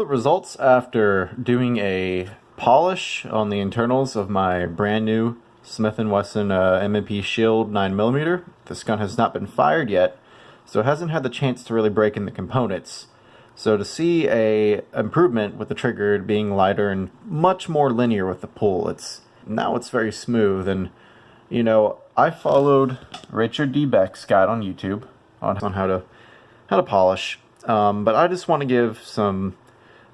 The results after doing a polish on the internals of my brand new Smith & Wesson M&P Shield 9mm. This gun has not been fired yet, so it hasn't had the chance to really break in the components. So to see a improvement with the trigger being lighter and much more linear with the pull, now it's very smooth. And you know, I followed Richard D. Beck's guide on YouTube on how to polish, but I just want to give some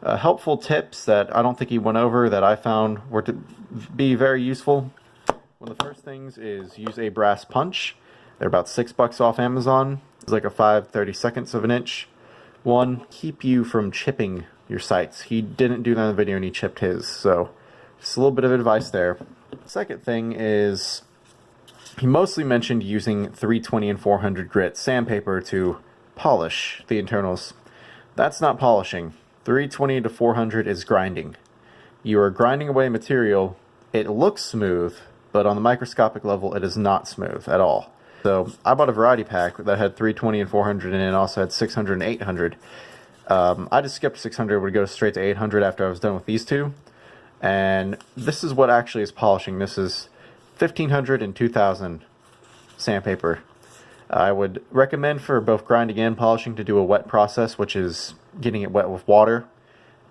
helpful tips that I don't think he went over that I found were to be very useful. One of the first things is use a brass punch. They're about $6 off Amazon. It's like a 5/32 of an inch. One, keep you from chipping your sights. He didn't do that in the video and he chipped his, so just a little bit of advice there. Second thing is, he mostly mentioned using 320 and 400 grit sandpaper to polish the internals. That's not polishing. 320 to 400 is grinding. You are grinding away material. It looks smooth, but on the microscopic level it is not smooth at all. So I bought a variety pack that had 320 and 400 and it also had 600 and 800. I just skipped 600, would go straight to 800 after I was done with these two. And this is what actually is polishing. This is 1500 and 2000 sandpaper. I would recommend for both grinding and polishing to do a wet process, which is getting it wet with water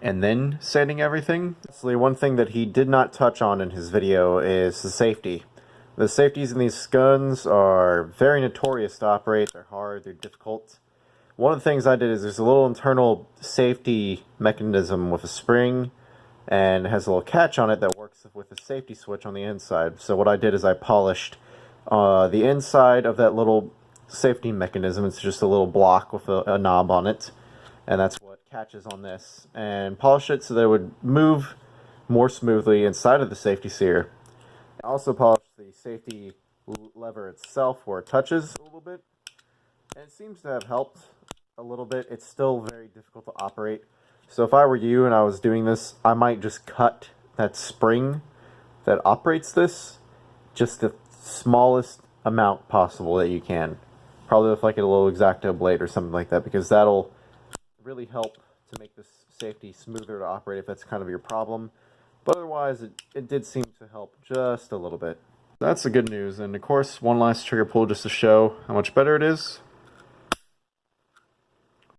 and then sanding everything. Actually, one thing that he did not touch on in his video is the safety. The safeties in these guns are very notorious to operate. They're hard, they're difficult. One of the things I did is there's a little internal safety mechanism with a spring, and it has a little catch on it that works with a safety switch on the inside. So what I did is I polished the inside of that little safety mechanism. It's just a little block with a knob on it, and that's what catches on this, and polish it so that it would move more smoothly inside of the safety sear. I also polished the safety lever itself where it touches a little bit, and it seems to have helped a little bit. It's still very difficult to operate, so if I were you and I was doing this, I might just cut that spring that operates this just the smallest amount possible that you can, probably with like a little X-Acto blade or something like that, because that'll really help to make this safety smoother to operate if that's kind of your problem. But otherwise, it did seem to help just a little bit. That's the good news. And of course, one last trigger pull just to show how much better it is.